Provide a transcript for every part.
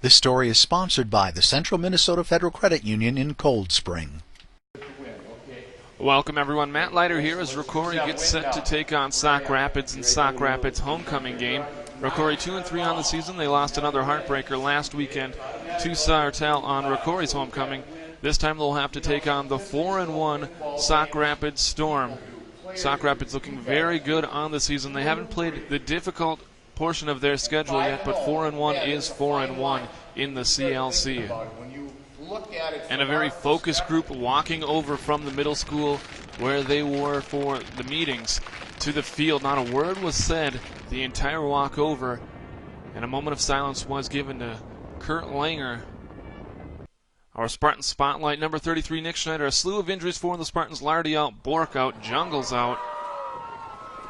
This story is sponsored by the Central Minnesota Federal Credit Union in Cold Spring. Welcome everyone, Matt Leiter here as Rocori gets set to take on Sauk Rapids in Sauk Rapids homecoming game. Rocori 2-3 on the season. They lost another heartbreaker last weekend to Sartell on Rocori's homecoming. This time they'll have to take on the 4-1 Sauk Rapids Storm. Sauk Rapids looking very good on the season. They haven't played the difficult portion of their schedule yet, but 4-1 is 4-1 in the CLC. And a very focused group walking over from the middle school where they were for the meetings to the field. Not a word was said the entire walk over, and a moment of silence was given to Kurt Langer. Our Spartan spotlight, number 33, Nick Schneider. A slew of injuries for the Spartans. Lardy out, Bork out, Jungles out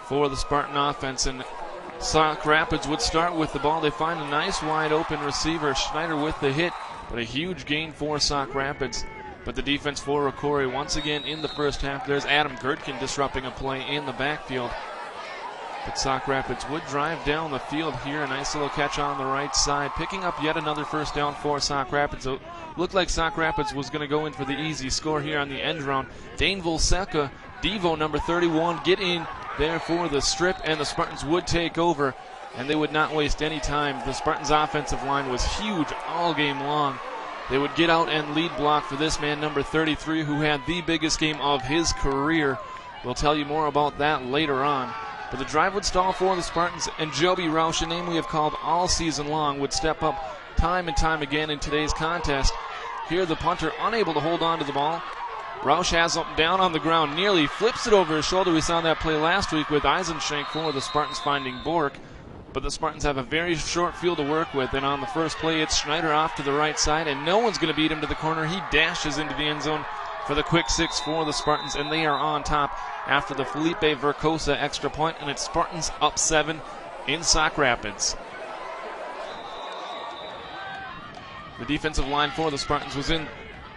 for the Spartan offense. And Sauk Rapids would start with the ball. They find a nice wide open receiver. Schneider with the hit, but a huge gain for Sauk Rapids. But the defense for Rocori once again in the first half. There's Adam Gertkin disrupting a play in the backfield. But Sauk Rapids would drive down the field here. A nice little catch on the right side, picking up yet another first down for Sauk Rapids. It looked like Sauk Rapids was going to go in for the easy score here on the end round. Dane Volseka, Devo number 31, get in there for the strip, and the Spartans would take over, and they would not waste any time. The Spartans' offensive line was huge all game long. They would get out and lead block for this man, number 33, who had the biggest game of his career. We'll tell you more about that later on. But the drive would stall for the Spartans, and Joby Roush, a name we have called all season long, would step up time and time again in today's contest. Here the punter unable to hold on to the ball. Roush has him down on the ground, nearly flips it over his shoulder. We saw that play last week with Eisenschenk for the Spartans finding Bork. But the Spartans have a very short field to work with, and on the first play it's Schneider off to the right side, and no one's going to beat him to the corner. He dashes into the end zone for the quick six for the Spartans, and they are on top after the Felipe Vercosa extra point, and it's Spartans up 7 in Sauk Rapids. The defensive line for the Spartans was in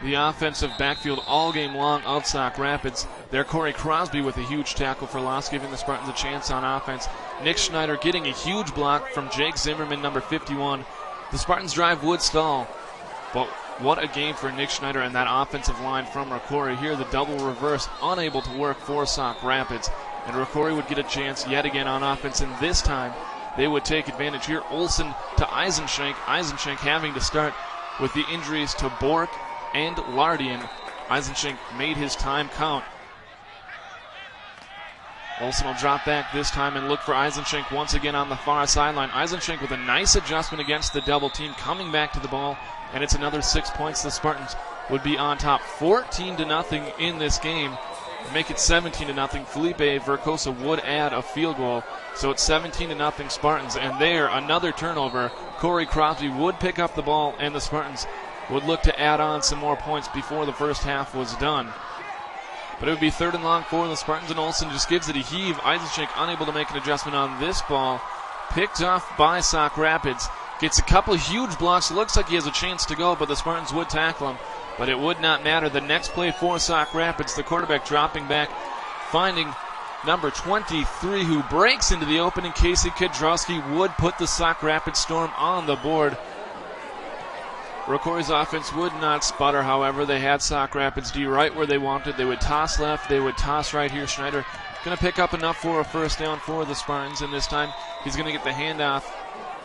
the offensive backfield all game long of Sauk Rapids. There, Corey Crosby with a huge tackle for loss, giving the Spartans a chance on offense. Nick Schneider getting a huge block from Jake Zimmerman, number 51. The Spartans' drive would stall, but what a game for Nick Schneider and that offensive line from Rocori. Here, the double reverse unable to work for Sauk Rapids, and Rocori would get a chance yet again on offense, and this time they would take advantage. Here, Olsen to Eisenschenk. Eisenschenk having to start with the injuries to Bork and Lardian. Eisenschenk made his time count. Olsen will drop back this time and look for Eisenschenk once again on the far sideline. Eisenschenk with a nice adjustment against the double team, coming back to the ball, and it's another 6 points. The Spartans would be on top 14-0 in this game. Make it 17-0. Felipe Vercosa would add a field goal, so it's 17-0 Spartans. And there, another turnover. Corey Crosby would pick up the ball, and the Spartans would look to add on some more points before the first half was done. But it would be 3rd and long for the Spartans, and Olsen just gives it a heave. Eisenschenk unable to make an adjustment on this ball. Picked off by Sauk Rapids. Gets a couple of huge blocks. Looks like he has a chance to go, but the Spartans would tackle him. But it would not matter. The next play for Sauk Rapids, the quarterback dropping back, finding number 23, who breaks into the opening. Casey Kedrowski would put the Sauk Rapids Storm on the board. Rocori's offense would not sputter, however. They had Sauk Rapids D right where they wanted. They would toss left, they would toss right here. Schneider going to pick up enough for a first down for the Spartans, and this time he's going to get the handoff.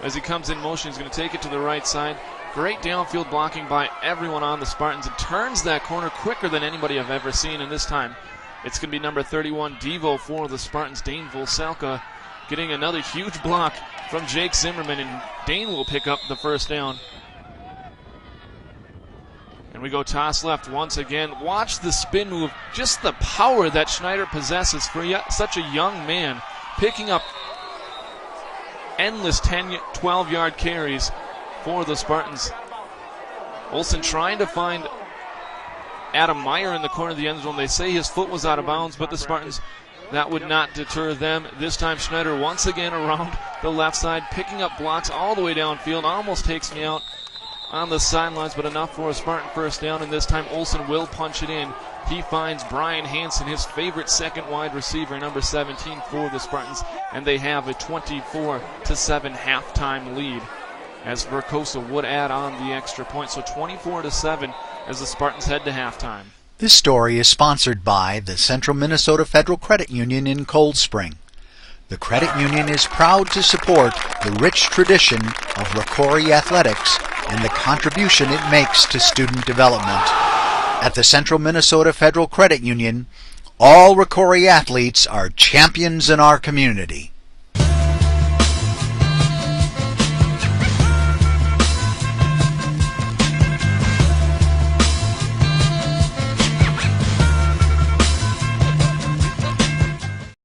As he comes in motion, he's going to take it to the right side. Great downfield blocking by everyone on the Spartans. It turns that corner quicker than anybody I've ever seen, and this time it's going to be number 31, Devo for the Spartans. Dane Volselka getting another huge block from Jake Zimmerman, and Dane will pick up the first down. And we go toss left once again. Watch the spin move, just the power that Schneider possesses for such a young man, picking up endless 10, 12-yard carries for the Spartans. Olsen trying to find Adam Meyer in the corner of the end zone. They say his foot was out of bounds, but the Spartans, that would not deter them. This time Schneider once again around the left side, picking up blocks all the way downfield. Almost takes me out on the sidelines, but enough for a Spartan first down, and this time Olsen will punch it in. He finds Brian Hansen, his favorite second wide receiver, number 17 for the Spartans, and they have a 24-7 halftime lead. as Vercosa would add on the extra point. So 24-7 as the Spartans head to halftime. This story is sponsored by the Central Minnesota Federal Credit Union in Cold Spring. The credit union is proud to support the rich tradition of Rocori athletics and the contribution it makes to student development. At the Central Minnesota Federal Credit Union, all Rocori athletes are champions in our community.